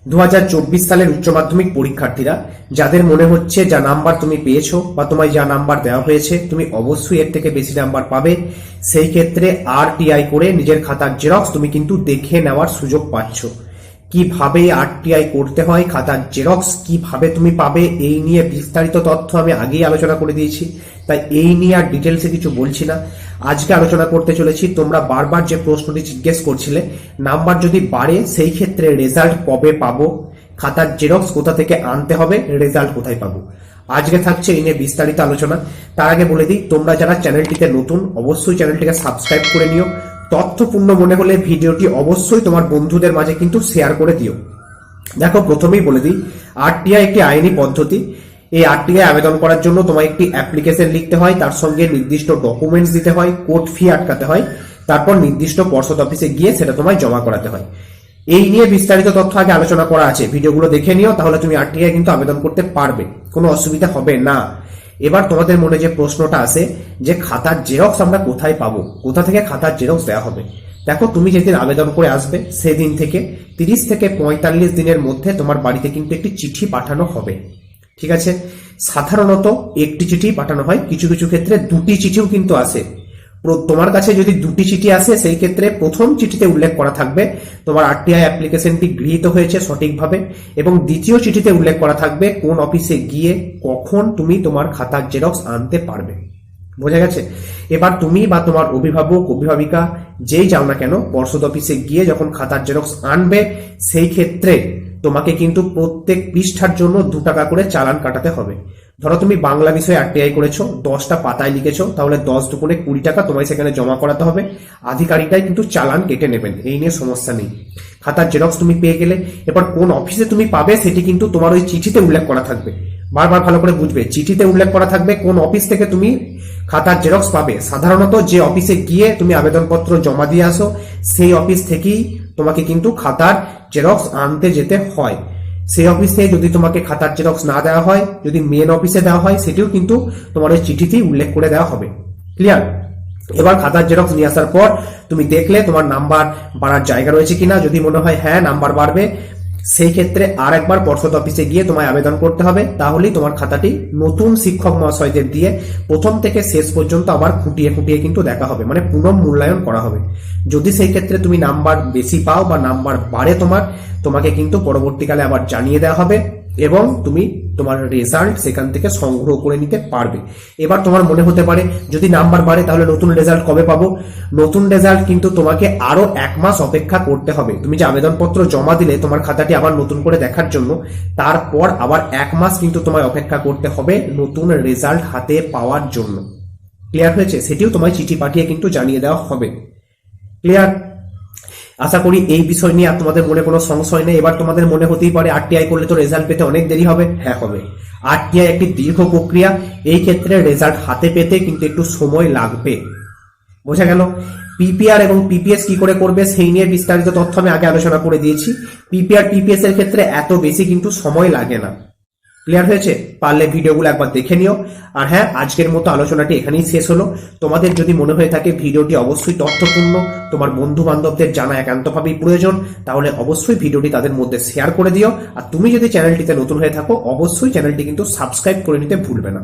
2024 সালের উচ্চ মাধ্যমিক পরীক্ষার্থীরা যাদের মনে হচ্ছে যা নাম্বার তুমি পেয়েছো বা তোমায় যা নাম্বার দেওয়া হয়েছে তুমি অবশ্যই এর থেকে বেশি নাম্বার পাবে, সেই ক্ষেত্রে আরটিআই করে নিজের খাতার জেরক্স তুমি কিন্তু দেখে নেওয়ার সুযোগ পাচ্ছ। কিভাবে আরটিআই করতে হয়, খাতার জেরক্স কিভাবে তুমি পাবে, এই নিয়ে বিস্তারিত তথ্য আমি আগেই আলোচনা করে দিয়েছি, তাই এই নিয়ে আর ডিটেলসে কিছু বলছি না। আজকে আলোচনা করতে চলেছি তোমরা বারবার যে প্রশ্নটি জিজ্ঞেস করছিলে, নাম্বার যদি বাড়ে সেই ক্ষেত্রে রেজাল্ট কবে পাবো, খাতার জেরক্স কোথা থেকে আনতে হবে, রেজাল্ট কোথায় পাবো। আজকে থাকছে এই নিয়ে বিস্তারিত আলোচনা। তার আগে বলে দিই, তোমরা যারা চ্যানেলটিতে নতুন অবশ্যই চ্যানেলটিকে সাবস্ক্রাইব করে নিও। তথ্যপূর্ণ মনে হলে ভিডিওটি অবশ্যই তোমার বন্ধুদের মাঝে কিন্তু শেয়ার করে দিও। দেখো, প্রথমেই বলে দিই, আরটিআই একটি আইনি পদ্ধতি। এই আরটিআই আবেদন করার জন্য তোমায় একটি অ্যাপ্লিকেশন লিখতে হয়, তার সঙ্গে নির্দিষ্ট ডকুমেন্টস দিতে হয়, কোর্ট ফি আটকাতে হয়, তারপর নির্দিষ্ট পর্ষদ অফিসে গিয়ে সেটা তোমায় জমা করাতে হয়। এই নিয়ে বিস্তারিত তথ্য আগে আলোচনা করা আছে, ভিডিওগুলো দেখে নিও, তাহলে তুমি আরটিআই কিন্তু আবেদন করতে পারবে, কোনো অসুবিধা হবে না। এবার তোমাদের মনে যে প্রশ্নটা আসে যে খাতার জেরক্স আমরা কোথায় পাবো, কোথা থেকে খাতার জেরক্স দেওয়া হবে। দেখো, তুমি যেদিন আবেদন করে আসবে সেদিন থেকে 30 থেকে 45 দিনের মধ্যে তোমার বাড়িতে কিন্তু একটি চিঠি পাঠানো হবে। ঠিক আছে, সাধারণত একটি চিঠি পাঠানো হয়, কিছু কিছু ক্ষেত্রে দুটি চিঠিও কিন্তু আসে। তোমার কাছে যদি দুটি চিঠি আসে সেই ক্ষেত্রে প্রথম চিঠিতে উল্লেখ করা থাকবে তোমার আরটিআই অ্যাপ্লিকেশনটি গৃহীত হয়েছে সঠিকভাবে, এবং দ্বিতীয় চিঠিতে উল্লেখ করা থাকবে কোন অফিসে গিয়ে কখন তুমি তোমার খাতার জেরক্স আনতে পারবে। বোঝা গেছে? এবার তুমি বা তোমার অভিভাবক অভিভাবিকা যেই যাও না কেন, পর্ষদ অফিসে গিয়ে যখন খাতার জেরক্স আনবে সেই ক্ষেত্রে তোমাকে কিন্তু প্রত্যেক পৃষ্ঠার জন্য 2 টাকা করে চালান কাটাতে হবে। ধরো তুমি বাংলা বিষয়ে আরটিআই করেছো, 10টা পাতায় লিখেছো, তাহলে 10 দুগুণে 20 টাকা তোমায় সেখানে জমা করাতে হবে। আধিকারিকটাই কিন্তু চালান কেটে নেবেন, এই নিয়ে সমস্যা নেই। খাতার জেরক্স তুমি পেয়ে গেলে, এবার কোন অফিসে তুমি পাবে সেটি কিন্তু তোমার ওই চিঠিতে উল্লেখ করা থাকবে। বারবার ভালো করে বুঝবে, চিঠিতে উল্লেখ করা থাকবে কোন অফিস থেকে তুমি খাতার জেরক্স পাবে। সাধারণত যে অফিসে গিয়ে তুমি আবেদনপত্র জমা দিয়ে আসো সেই অফিস থেকেই তোমাকে কিন্তু খাতার জেরক্স আনতে যেতে হয়। সেই অফিসে যদি তোমাকে খাতার জেরক্স না দেওয়া হয়, যদি মেন অফিসে দেওয়া হয়, সেটিও কিন্তু তোমার ওই চিঠিতেই উল্লেখ করে দেওয়া হবে। ক্লিয়ার? এবার খাতার জেরক্স নিয়ে আসার পর তুমি দেখলে তোমার নাম্বার বাড়ার জায়গা রয়েছে কিনা। যদি মনে হয় হ্যাঁ নাম্বার বাড়বে, সেই ক্ষেত্রে আর একবার পর্ষদ অফিসে গিয়ে তোমায় আবেদন করতে হবে। তাহলেই তোমার খাতাটি নতুন শিক্ষক মহাশয়দের দিয়ে প্রথম থেকে শেষ পর্যন্ত আবার খুঁটিয়ে খুঁটিয়ে কিন্তু দেখা হবে, মানে পুনঃমূল্যায়ন করা হবে। যদি সেই ক্ষেত্রে তুমি নাম্বার বেশি পাও বা নাম্বার বাড়ে তোমাকে কিন্তু পরবর্তীকালে আবার জানিয়ে দেওয়া হবে এবং তুমি তোমার রেজাল্ট সেখান থেকে সংগ্রহ করে নিতে পারবে। এবার তোমার মনে হতে পারে যদি নাম্বার বাড়ে তাহলে নতুন রেজাল্ট কবে পাবো? নতুন রেজাল্ট কিন্তু তোমাকে আরো 1 মাস অপেক্ষা করতে হবে। তুমি যে আবেদনপত্র জমা দিলে তোমার খাতাটি আবার নতুন করে দেখার জন্য, তারপর আবার 1 মাস কিন্তু তোমায় অপেক্ষা করতে হবে নতুন রেজাল্ট হাতে পাওয়ার জন্য। ক্লিয়ার হয়েছে? সেটিও তোমায় চিঠি পাঠিয়ে কিন্তু জানিয়ে দেওয়া হবে। ক্লিয়ার? আশা করি এই বিষয় নিয়ে আর তোমাদের মনে কোনো সংশয় নেই। এবার তোমাদের মনে হতেই পারে আরটিআই করলে তো রেজাল্ট পেতে অনেক দেরি হবে। হ্যাঁ, হবে। আরটিআই একটি দীর্ঘ প্রক্রিয়া, এই ক্ষেত্রে রেজাল্ট হাতে পেতে কিন্তু একটু সময় লাগবে। বোঝা গেল? পিপিআর এবং পিপিএস কি করে করবে সেই নিয়ে বিস্তারিত তথ্য আমি আগে আলোচনা করে দিয়েছি। পিপিআর পিপিএস এর ক্ষেত্রে এত বেশি কিন্তু সময় লাগে না। ক্লিয়ার হয়েছে? পারলে ভিডিওগুলো একবার দেখে নিও। আর হ্যাঁ, আজকের মতো আলোচনাটি এখানেই শেষ হলো। তোমাদের যদি মনে হয়ে থাকে ভিডিওটি অবশ্যই তথ্যপূর্ণ, তোমার বন্ধু বান্ধবদের জানা একান্তভাবেই প্রয়োজন, তাহলে অবশ্যই ভিডিওটি তাদের মধ্যে শেয়ার করে দিও। আর তুমি যদি চ্যানেলটিতে নতুন হয়ে থাকো অবশ্যই চ্যানেলটি কিন্তু সাবস্ক্রাইব করে নিতে ভুলবে না।